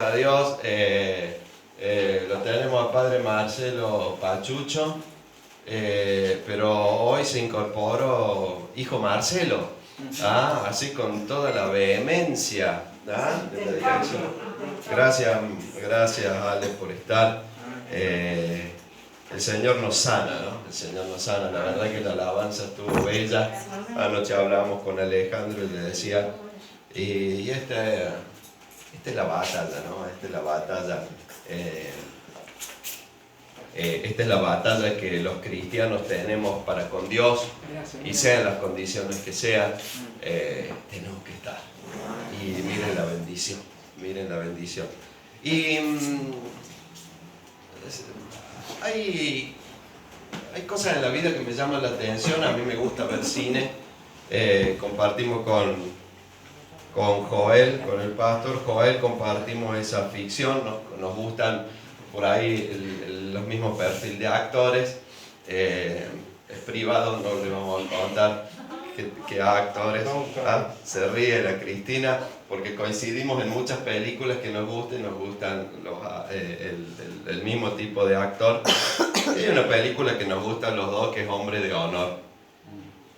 A Dios, lo tenemos al padre Marcelo Pachucho, pero hoy se incorporó hijo Marcelo, así con toda la vehemencia de la dirección. Gracias Ale por estar. El Señor nos sana, ¿no? El Señor nos sana, la verdad que la alabanza estuvo bella. Anoche hablamos con Alejandro y le decía, y esta es la batalla, ¿no? Esta es la batalla. Esta es la batalla que los cristianos tenemos para con Dios, y sean las condiciones que sean, tenemos que estar. Y miren la bendición, miren la bendición. Y hay cosas en la vida que me llaman la atención. A mí me gusta ver cine. Compartimos con Joel, con el pastor Joel, compartimos esa ficción. Nos gustan por ahí los mismos perfiles de actores. Es privado, no le vamos a contar qué actores. Se ríe la Cristina porque coincidimos en muchas películas que nos gustan el mismo tipo de actor. Hay una película que nos gusta a los dos, que es Hombre de Honor.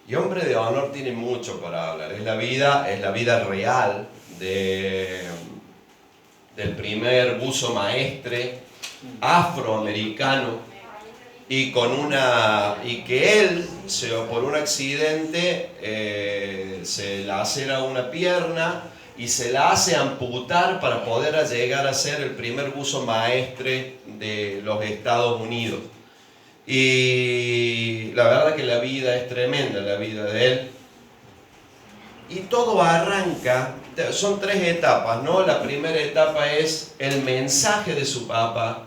Y Hombre de Honor tiene mucho para hablar. Es la vida real del primer buzo maestre afroamericano, y que él, por un accidente, se lacera una pierna y se la hace amputar para poder llegar a ser el primer buzo maestre de los Estados Unidos. Y la verdad que la vida es tremenda, la vida de él. Y todo arranca, son 3 etapas, ¿no? La primera etapa es el mensaje de su papá.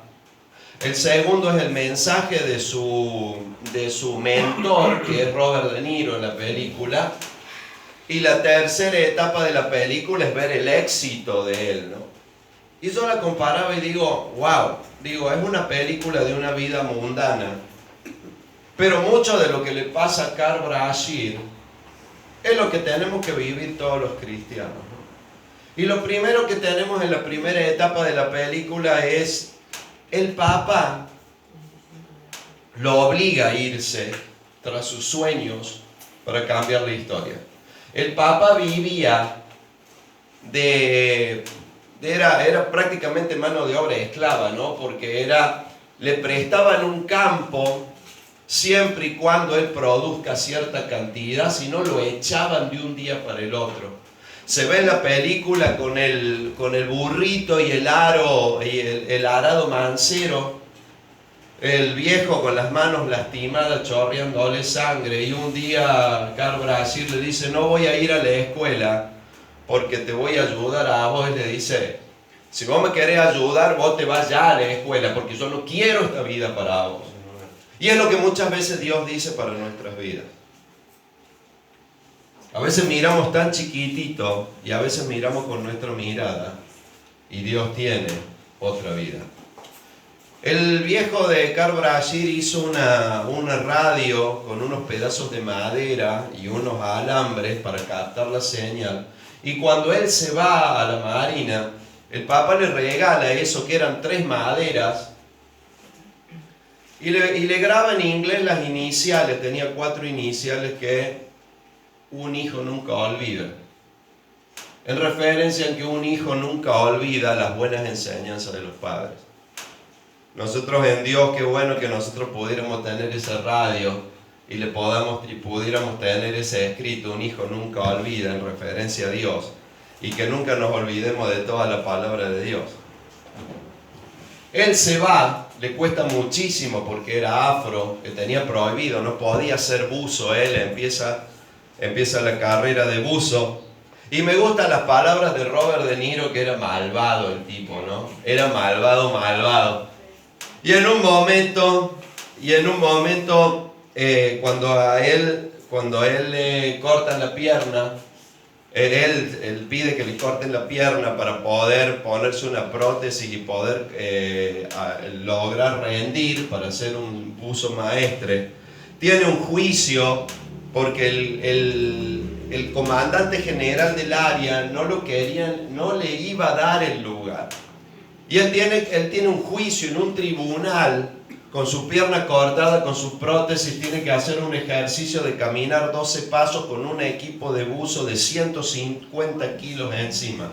El segundo es el mensaje de su mentor, que es Robert De Niro en la película. Y la tercera etapa de la película es ver el éxito de él, ¿no? Y yo la comparaba y digo, wow, es una película de una vida mundana. Pero mucho de lo que le pasa a Karl Brashear es lo que tenemos que vivir todos los cristianos, ¿no? Y lo primero que tenemos en la primera etapa de la película es el Papa lo obliga a irse tras sus sueños para cambiar la historia. El Papa vivía era prácticamente mano de obra esclava, ¿no? Porque le prestaban un campo siempre y cuando él produzca cierta cantidad, si no lo echaban de un día para el otro. Se ve en la película con el burrito y el arado mancero, el viejo con las manos lastimadas, chorreándole sangre, y un día Karl Brashear le dice, no voy a ir a la escuela porque te voy a ayudar a vos. Y le dice, si vos me querés ayudar, vos te vas ya a la escuela, porque yo no quiero esta vida para vos. Y es lo que muchas veces Dios dice para nuestras vidas. A veces miramos tan chiquitito y a veces miramos con nuestra mirada, y Dios tiene otra vida. El viejo de Karl Brashear hizo una radio con unos pedazos de madera y unos alambres para captar la señal. Y cuando él se va a la marina, el Papa le regala eso, que eran 3 maderas, y le graba en inglés las iniciales. Tenía 4 iniciales que un hijo nunca olvida, en referencia a que un hijo nunca olvida las buenas enseñanzas de los padres. Nosotros en Dios, qué bueno que nosotros pudiéramos tener esa radio y pudiéramos tener ese escrito, un hijo nunca olvida, en referencia a Dios, y que nunca nos olvidemos de toda la palabra de Dios. Él se va, le cuesta muchísimo porque era afro, que tenía prohibido, no podía ser buzo. Él empieza la carrera de buzo. Y me gustan las palabras de Robert De Niro, que era malvado el tipo, ¿no? Era malvado. Y en un momento, cuando a él le cortan la pierna, él pide que le corten la pierna para poder ponerse una prótesis y poder lograr rendir para ser un buzo maestre. Tiene un juicio porque el comandante general del área no le iba a dar el lugar. Y él tiene un juicio en un tribunal, con su pierna cortada, con sus prótesis, tiene que hacer un ejercicio de caminar 12 pasos con un equipo de buzo de 150 kilos encima.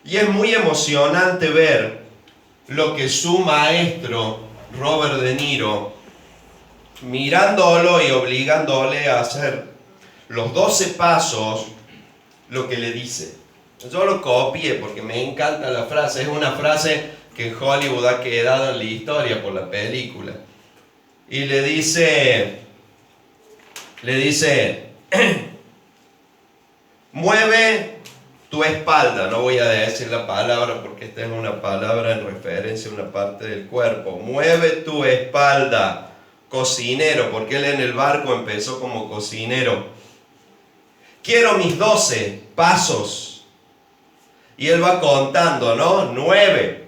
Y es muy emocionante ver lo que su maestro, Robert De Niro, mirándolo y obligándole a hacer los 12 pasos, lo que le dice. Yo lo copié porque me encanta la frase. Es una frase que en Hollywood ha quedado en la historia por la película. Y le dice, mueve tu espalda. No voy a decir la palabra porque esta es una palabra en referencia a una parte del cuerpo. Mueve tu espalda, cocinero, porque él en el barco empezó como cocinero. Quiero mis 12 pasos. Y él va contando, ¿no? 9.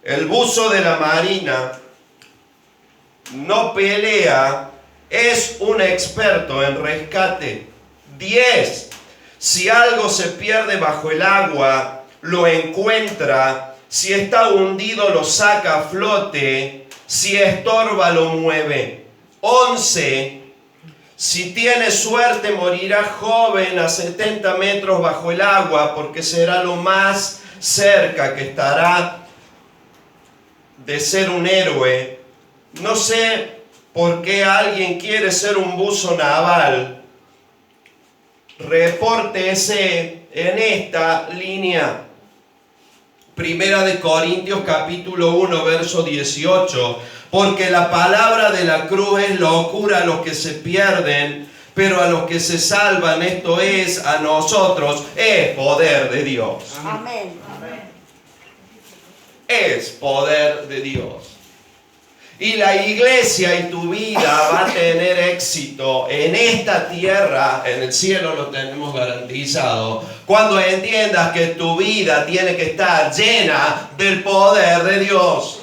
El buzo de la marina no pelea, es un experto en rescate. 10. Si algo se pierde bajo el agua, lo encuentra. Si está hundido, lo saca a flote. Si estorba, lo mueve. 11. Si tiene suerte, morirá joven a 70 metros bajo el agua, porque será lo más cerca que estará de ser un héroe. No sé por qué alguien quiere ser un buzo naval. Repórtese en esta línea. Primera de Corintios capítulo 1, verso 18. Porque la palabra de la cruz es locura a los que se pierden, pero a los que se salvan, esto es, a nosotros, es poder de Dios. Amén. Es poder de Dios. Y la iglesia y tu vida va a tener éxito en esta tierra, en el cielo lo tenemos garantizado, cuando entiendas que tu vida tiene que estar llena del poder de Dios.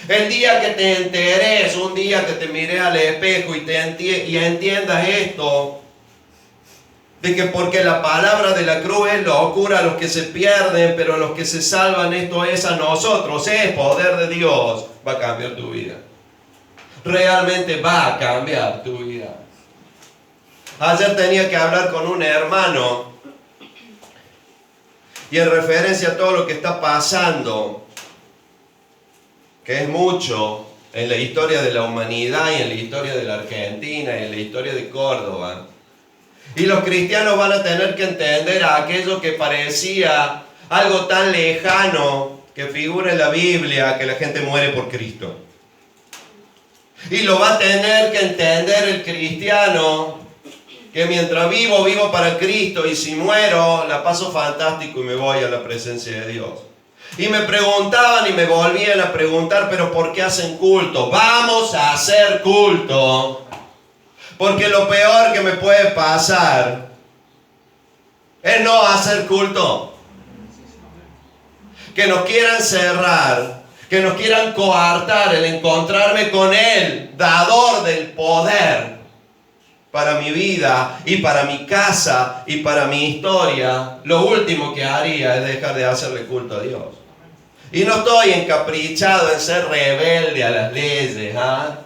El día que te enteres, un día que te mires al espejo y entiendas esto, de que porque la palabra de la cruz es locura a los que se pierden, pero a los que se salvan, esto es a nosotros, es poder de Dios, va a cambiar tu vida. Realmente va a cambiar tu vida. Ayer tenía que hablar con un hermano y en referencia a todo lo que está pasando, que es mucho en la historia de la humanidad y en la historia de la Argentina y en la historia de Córdoba. Y los cristianos van a tener que entender a aquello que parecía algo tan lejano que figura en la Biblia, que la gente muere por Cristo. Y lo va a tener que entender el cristiano, que mientras vivo, vivo para Cristo, y si muero, la paso fantástico y me voy a la presencia de Dios. Y me preguntaban y me volvían a preguntar, pero ¿por qué hacen culto? Vamos a hacer culto. Porque lo peor que me puede pasar es no hacer culto. Que nos quieran cerrar, que nos quieran coartar el encontrarme con Él, dador del poder para mi vida y para mi casa y para mi historia. Lo último que haría es dejar de hacerle culto a Dios. Y no estoy encaprichado en ser rebelde a las leyes, ¿ah?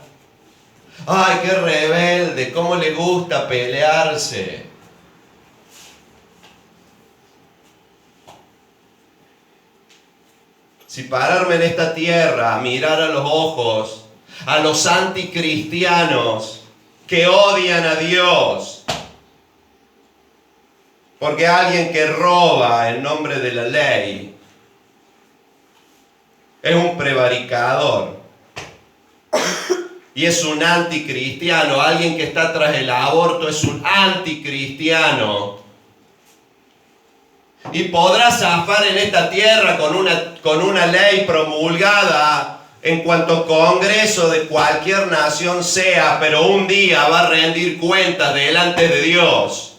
Ay, qué rebelde, cómo le gusta pelearse. Si pararme en esta tierra a mirar a los ojos a los anticristianos que odian a Dios, porque alguien que roba en nombre de la ley es un prevaricador y es un anticristiano. Alguien que está tras el aborto es un anticristiano. Y podrá zafar en esta tierra con una ley promulgada en cuanto congreso de cualquier nación sea, pero un día va a rendir cuentas delante de Dios.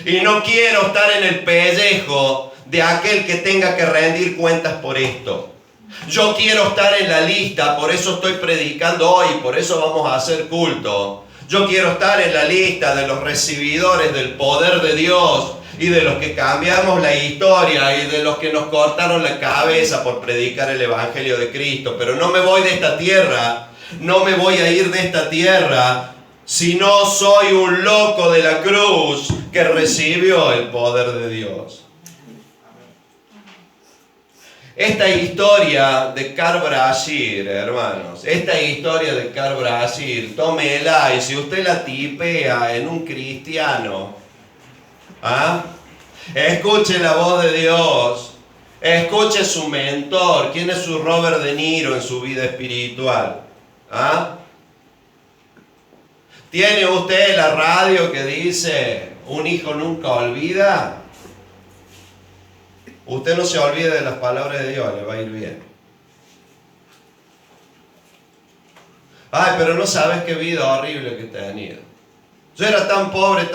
Y no quiero estar en el pellejo de aquel que tenga que rendir cuentas por esto. Yo quiero estar en la lista, por eso estoy predicando hoy, por eso vamos a hacer culto. Yo quiero estar en la lista de los recibidores del poder de Dios y de los que cambiamos la historia y de los que nos cortaron la cabeza por predicar el Evangelio de Cristo. Pero no me voy de esta tierra, no me voy a ir de esta tierra si no soy un loco de la cruz que recibió el poder de Dios. Esta historia de Car Brashear, hermanos, esta historia de Car Brashear, tómela y si usted la tipea en un cristiano, escuche la voz de Dios, escuche su mentor, quién es su Robert De Niro en su vida espiritual. ¿Tiene usted la radio que dice, un hijo nunca olvida? Usted no se olvide de las palabras de Dios, le va a ir bien. Ay, pero no sabes qué vida horrible que he tenido. Yo era tan pobre,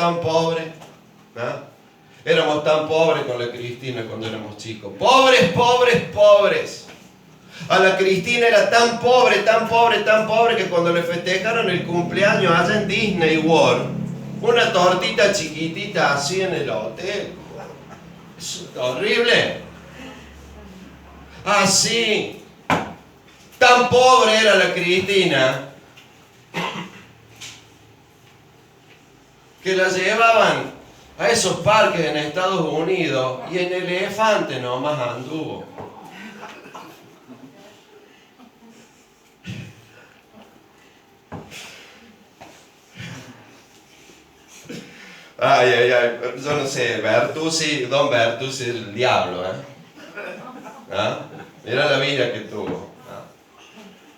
Éramos tan pobres con la Cristina cuando éramos chicos. Pobres, pobres, pobres. A la Cristina era tan pobre que cuando le festejaron el cumpleaños allá en Disney World, una tortita chiquitita así en el hotel. Es horrible. Así. Tan pobre era la Cristina que la llevaban a esos parques en Estados Unidos y en el elefante nomás anduvo. Ay, yo no sé, Don Bertuzzi, el diablo, Mira la vida que tuvo.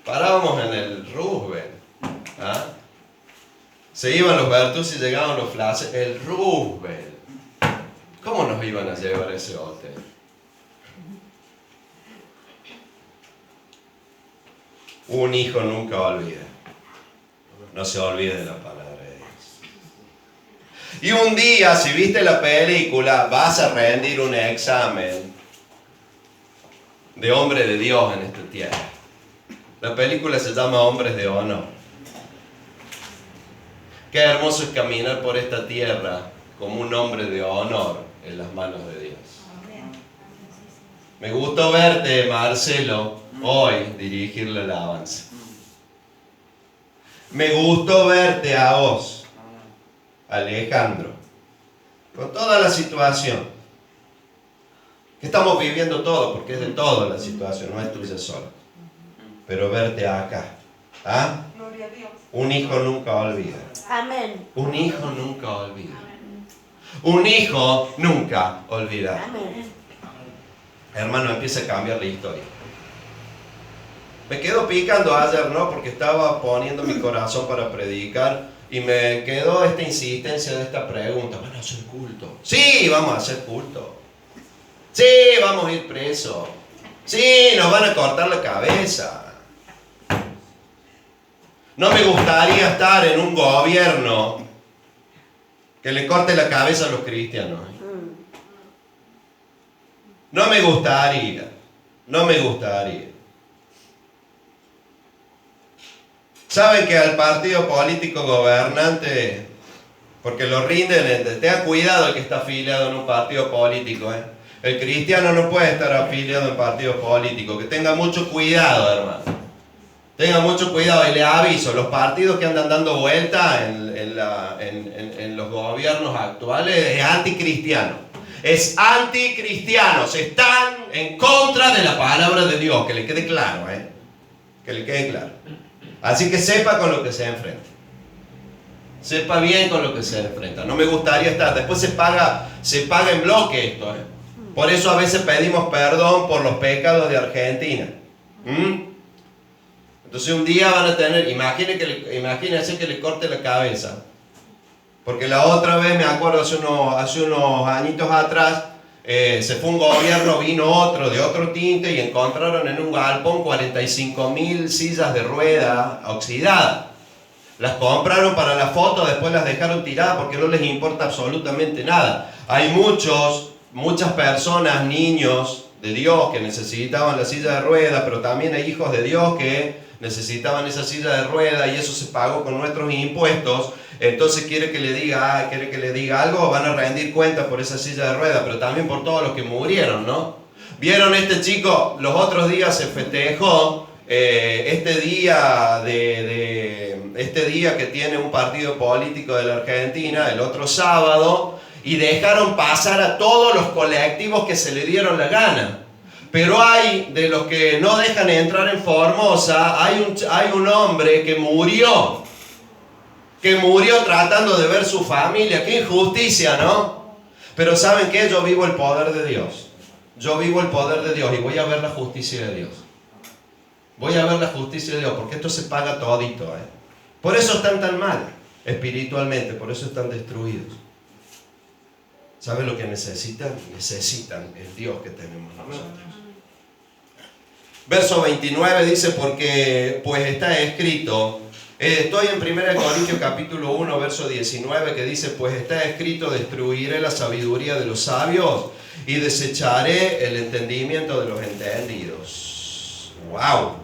Parábamos en el Roosevelt, Se iban los Bertuzzi y llegaban los flashes, el Roosevelt. ¿Cómo nos iban a llevar a ese hotel? Un hijo nunca olvida. No se olvide de la palabra. Y un día, si viste la película, vas a rendir un examen de hombre de Dios en esta tierra. La película se llama Hombres de Honor. Qué hermoso es caminar por esta tierra como un hombre de honor en las manos de Dios. Me gustó verte, Marcelo, hoy dirigir la alabanza. Me gustó verte a vos, Alejandro, con toda la situación que estamos viviendo todo, porque es de todo la situación, no es tuya sola. Pero verte acá, Gloria a Dios. Un hijo nunca olvida. Amén. Un hijo nunca olvida. Un hijo nunca olvida. Amén. Hermano, empieza a cambiar la historia. Me quedo picando ayer, ¿no? Porque estaba poniendo mi corazón para predicar. Y me quedó esta insistencia de esta pregunta. ¿Van a hacer culto? Sí, vamos a hacer culto. Sí, vamos a ir presos. Sí, nos van a cortar la cabeza. No me gustaría estar en un gobierno que le corte la cabeza a los cristianos. No me gustaría. No me gustaría. Saben que al partido político gobernante, porque lo rinden, tenga cuidado el que está afiliado en un partido político, El cristiano no puede estar afiliado en partidos políticos, que tenga mucho cuidado, hermano. Tenga mucho cuidado y le aviso, los partidos que andan dando vuelta en los gobiernos actuales es anticristiano. Es anticristianos, están en contra de la palabra de Dios, que le quede claro, que le quede claro. Así que sepa con lo que se enfrenta. Sepa bien con lo que se enfrenta. No me gustaría estar. Después se paga en bloque esto. Por eso a veces pedimos perdón por los pecados de Argentina. Entonces un día van a tener, imagínense que le corte la cabeza. Porque la otra vez, me acuerdo, hace unos añitos atrás, se fue un gobierno, vino otro de otro tinte y encontraron en un galpón 45.000 sillas de rueda oxidadas. Las compraron para la foto, después las dejaron tiradas porque no les importa absolutamente nada. Hay muchas personas, niños de Dios que necesitaban la silla de ruedas, pero también hay hijos de Dios que necesitaban esa silla de ruedas y eso se pagó con nuestros impuestos. Entonces quiere que le diga algo, van a rendir cuentas por esa silla de ruedas, pero también por todos los que murieron, ¿no? ¿Vieron este chico? Los otros días se festejó este día que tiene un partido político de la Argentina, el otro sábado, y dejaron pasar a todos los colectivos que se le dieron la gana. Pero hay, de los que no dejan entrar en Formosa, hay un hombre que murió tratando de ver su familia. ¡Qué injusticia!, ¿no? Pero ¿saben qué? Yo vivo el poder de Dios. Yo vivo el poder de Dios y voy a ver la justicia de Dios. Voy a ver la justicia de Dios, porque esto se paga todito, ¿eh? Por eso están tan mal espiritualmente, por eso están destruidos. ¿Saben lo que necesitan? Necesitan el Dios que tenemos nosotros. Verso 29 dice, porque pues está escrito, estoy en 1 Corintios capítulo 1, verso 19, que dice, pues está escrito, destruiré la sabiduría de los sabios y desecharé el entendimiento de los entendidos. ¡Wow!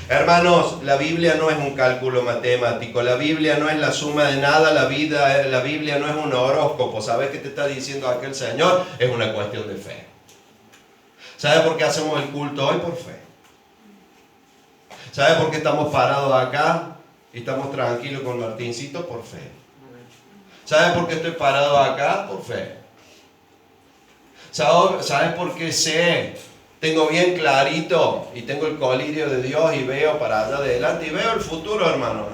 Hermanos, la Biblia no es un cálculo matemático, la Biblia no es la suma de nada, la Biblia no es un horóscopo. ¿Sabes qué te está diciendo aquel Señor? Es una cuestión de fe. ¿Sabes por qué hacemos el culto hoy? Por fe. ¿Sabes por qué estamos parados acá y estamos tranquilos con Martincito? Por fe. ¿Sabes por qué estoy parado acá? Por fe. ¿Sabes por qué tengo bien clarito y tengo el colirio de Dios y veo para allá adelante y veo el futuro, hermano?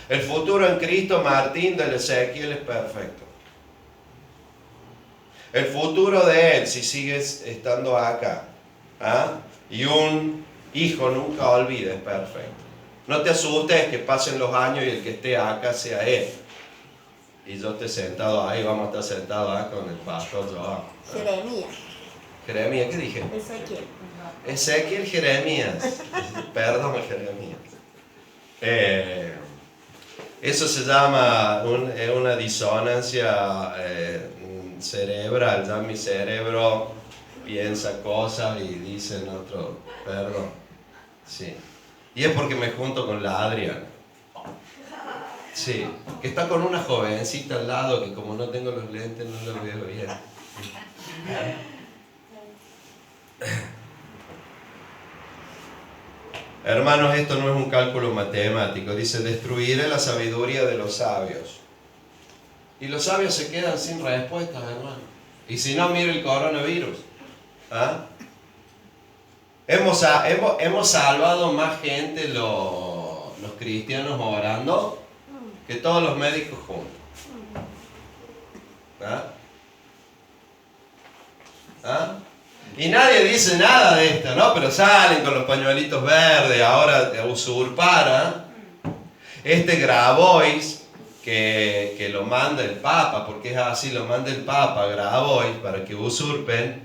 El futuro en Cristo, Martín del Ezequiel, es perfecto. El futuro de él, si sigues estando acá, y un hijo nunca olvida, es perfecto. No te asustes que pasen los años y el que esté acá sea él. Y yo esté sentado ahí, vamos a estar sentados acá con el pastor Joan. Jeremías, ¿qué dije? Ezequiel, Jeremías. Perdón, Jeremías. Eso se llama una disonancia cerebral. Ya mi cerebro piensa cosas y dice en otro, perdón. Sí. Y es porque me junto con la Adriana. Sí, que está con una jovencita al lado que como no tengo los lentes no lo veo bien. Hermanos, esto no es un cálculo matemático. Dice, destruiré la sabiduría de los sabios. Y los sabios se quedan sin respuestas, hermano. Y si no, mire el coronavirus. Hemos salvado más gente los cristianos orando que todos los médicos juntos. Y nadie dice nada de esto, ¿no? Pero salen con los pañuelitos verdes ahora a usurpar. Este Grabois que lo manda el Papa, porque es así, lo manda el Papa, Grabois, para que usurpen,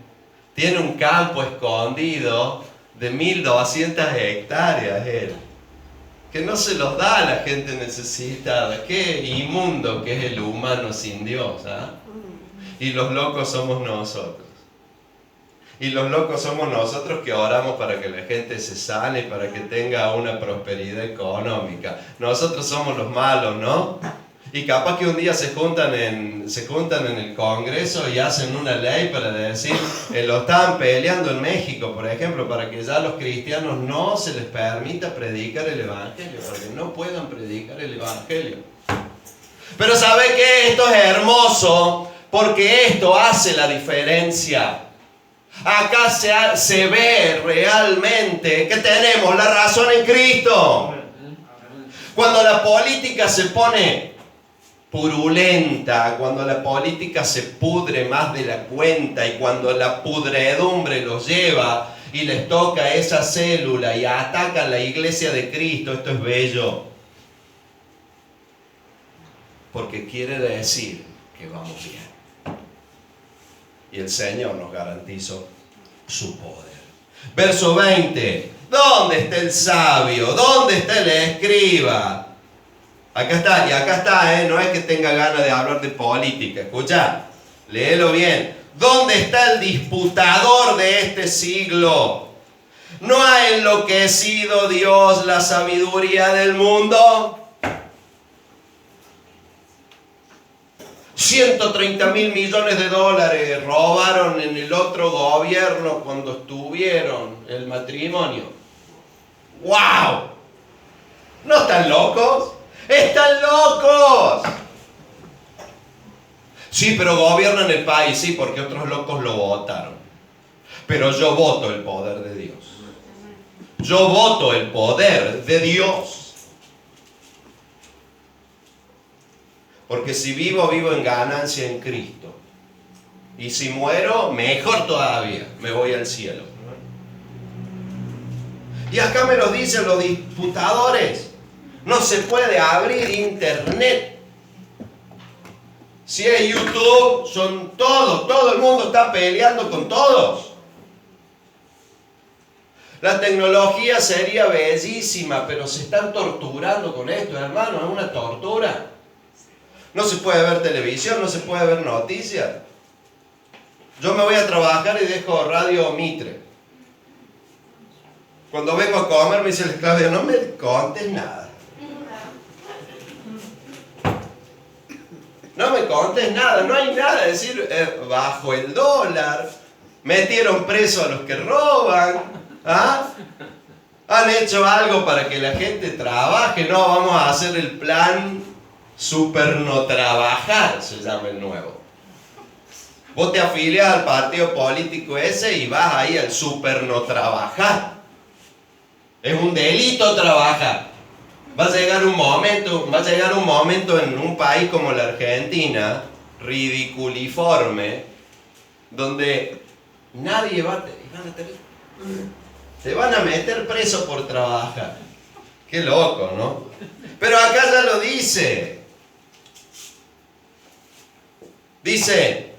tiene un campo escondido de 1200 hectáreas él, que no se los da a la gente necesitada. Qué inmundo que es el humano sin Dios, Y los locos somos nosotros. Y los locos somos nosotros que oramos para que la gente se sane, para que tenga una prosperidad económica. Nosotros somos los malos, ¿no? Y capaz que un día se juntan en el Congreso y hacen una ley para decir, lo estaban peleando en México, por ejemplo, para que ya a los cristianos no se les permita predicar el Evangelio, para que no puedan predicar el Evangelio. Pero ¿sabe qué? Esto es hermoso, porque esto hace la diferencia. Acá se ve realmente que tenemos la razón en Cristo. Cuando la política se pone purulenta, cuando la política se pudre más de la cuenta y cuando la pudredumbre los lleva y les toca esa célula y atacan la iglesia de Cristo, esto es bello. Porque quiere decir que vamos bien. Y el Señor nos garantizó su poder. Verso 20. ¿Dónde está el sabio? ¿Dónde está el escriba? Acá está, y acá está, no es que tenga ganas de hablar de política. Escucha, léelo bien. ¿Dónde está el disputador de este siglo? ¿No ha enloquecido Dios la sabiduría del mundo? 130.000 millones de dólares robaron en el otro gobierno cuando estuvieron el matrimonio. ¡Wow! ¿No están locos? ¡Están locos! Sí, pero gobiernan el país, sí, porque otros locos lo votaron. Pero yo voto el poder de Dios. Yo voto el poder de Dios. Porque si vivo, vivo en ganancia en Cristo. Y si muero, mejor todavía, me voy al cielo. Y acá me lo dicen los disputadores. No se puede abrir internet. Si es YouTube, son todos, todo el mundo está peleando con todos. La tecnología sería bellísima, pero se están torturando con esto, hermano, es una tortura. No se puede ver televisión, no se puede ver noticias. Yo me voy a trabajar y dejo Radio Mitre. Cuando vengo a comer me dice el Claudio, no me contes nada. No me contes nada, no hay nada. Es decir, bajo el dólar, metieron preso a los que roban. ¿Ah? Han hecho algo para que la gente trabaje. No, vamos a hacer el plan Super no trabajar, se llama el nuevo. Vos te afilias al partido político ese y vas ahí al super no trabajar. Es un delito trabajar. Va a llegar un momento en un país como la Argentina, ridiculiforme, donde nadie te van a meter preso por trabajar. Qué loco, ¿no? Pero acá ya lo dice. Dice,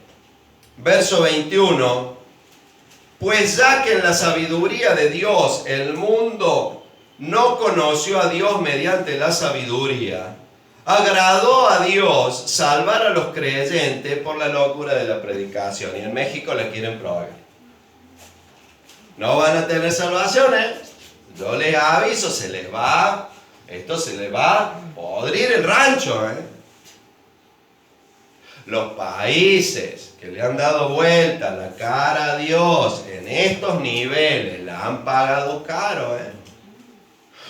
verso 21, pues ya que en la sabiduría de Dios el mundo no conoció a Dios mediante la sabiduría, agradó a Dios salvar a los creyentes por la locura de la predicación. Y en México la quieren prohibir. No van a tener salvación, ¿eh? Yo les aviso, esto se les va a podrir el rancho, ¿eh? Los países que le han dado vuelta la cara a Dios en estos niveles la han pagado caro, ¿eh?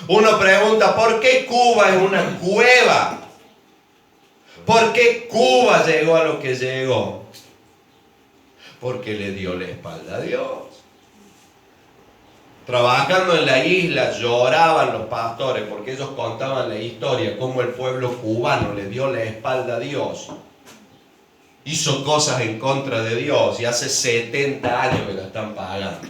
Uno pregunta, ¿por qué Cuba es una cueva? ¿Por qué Cuba llegó a lo que llegó? Porque le dio la espalda a Dios. Trabajando en la isla lloraban los pastores porque ellos contaban la historia, cómo el pueblo cubano le dio la espalda a Dios. Hizo cosas en contra de Dios y hace 70 años que la están pagando.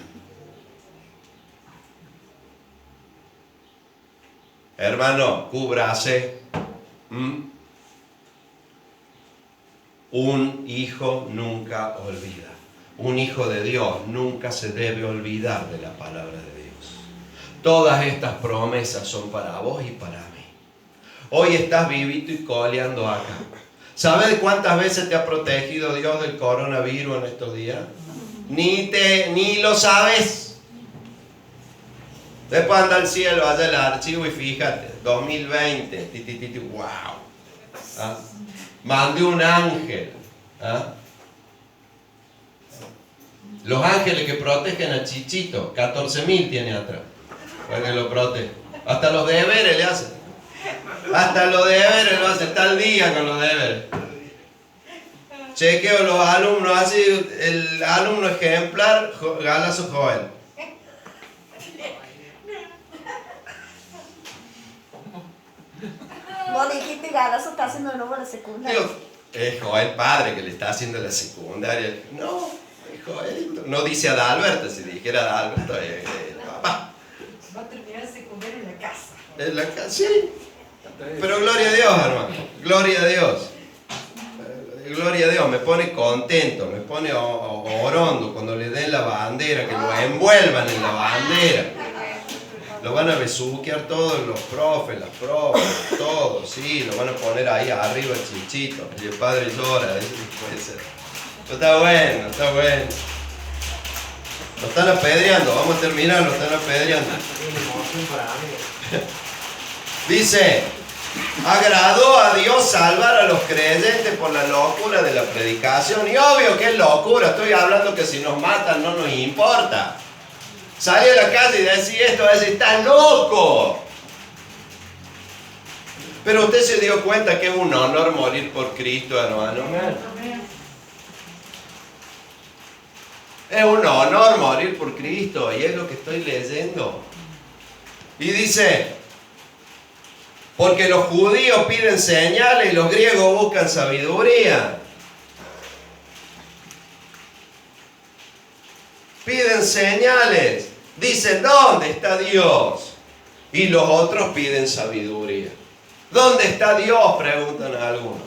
Hermano, cúbrase. Un hijo nunca olvida. Un hijo de Dios nunca se debe olvidar de la palabra de Dios. Todas estas promesas son para vos y para mí. Hoy estás vivito y coleando acá. ¿Sabes cuántas veces te ha protegido Dios del coronavirus en estos días? Ni lo sabes. Después anda al cielo, allá el archivo y fíjate, 2020, wow. ¿Ah? Mandé un ángel. ¿Ah? Los ángeles que protegen a Chichito, 14.000 tiene atrás, para que lo protege. Hasta los deberes le hacen. Hasta los deberes lo hace, está al día con los deberes. Chequeo los alumnos, así el alumno ejemplar, Galazo Joel. Vos dijiste Galazo está haciendo de nuevo la secundaria. Digo, es Joel padre que le está haciendo la secundaria. No, es Joelito. No dice Adalberto, si dijera Adalberto, papá. Va a terminar el secundario en la casa. En la casa, sí. Pero gloria a Dios, hermano. Gloria a Dios. Gloria a Dios, me pone contento, me pone orondo cuando le den la bandera, que lo envuelvan en la bandera. Lo van a besuquear todos los profes, las profes, todos, sí, lo van a poner ahí arriba el Chichito. Y el padre llora, eso puede ser. Pero está bueno, está bueno. Lo están apedreando, vamos a terminar, lo están apedreando. Dice, agradó a Dios salvar a los creyentes por la locura de la predicación. Y obvio que es locura, estoy hablando que si nos matan no nos importa. Salir a la calle y decir esto, va a decir, ¡estás loco! Pero usted se dio cuenta que es un honor morir por Cristo, hermano. Es un honor morir por Cristo, y es lo que estoy leyendo. Y dice, porque los judíos piden señales y los griegos buscan sabiduría. Piden señales. Dicen, ¿dónde está Dios? Y los otros piden sabiduría. ¿Dónde está Dios?, preguntan a algunos.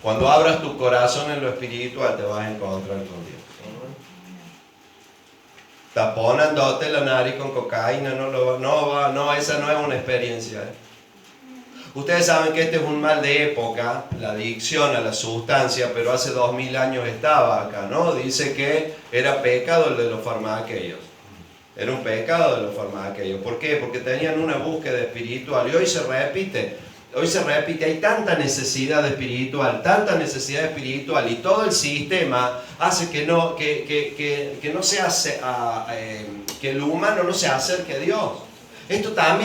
Cuando abras tu corazón en lo espiritual te vas a encontrar con Dios. Taponándote la nariz con cocaína, no, esa no es una experiencia. Ustedes saben que este es un mal de época, la adicción a la sustancia, pero hace 2000 años estaba acá, ¿no? Dice que era pecado el de los farmaqueos. Era un pecado de los farmaqueos. ¿Por qué? Porque tenían una búsqueda espiritual y hoy se repite, hay tanta necesidad espiritual y todo el sistema hace que el humano no se acerque a Dios. Esto también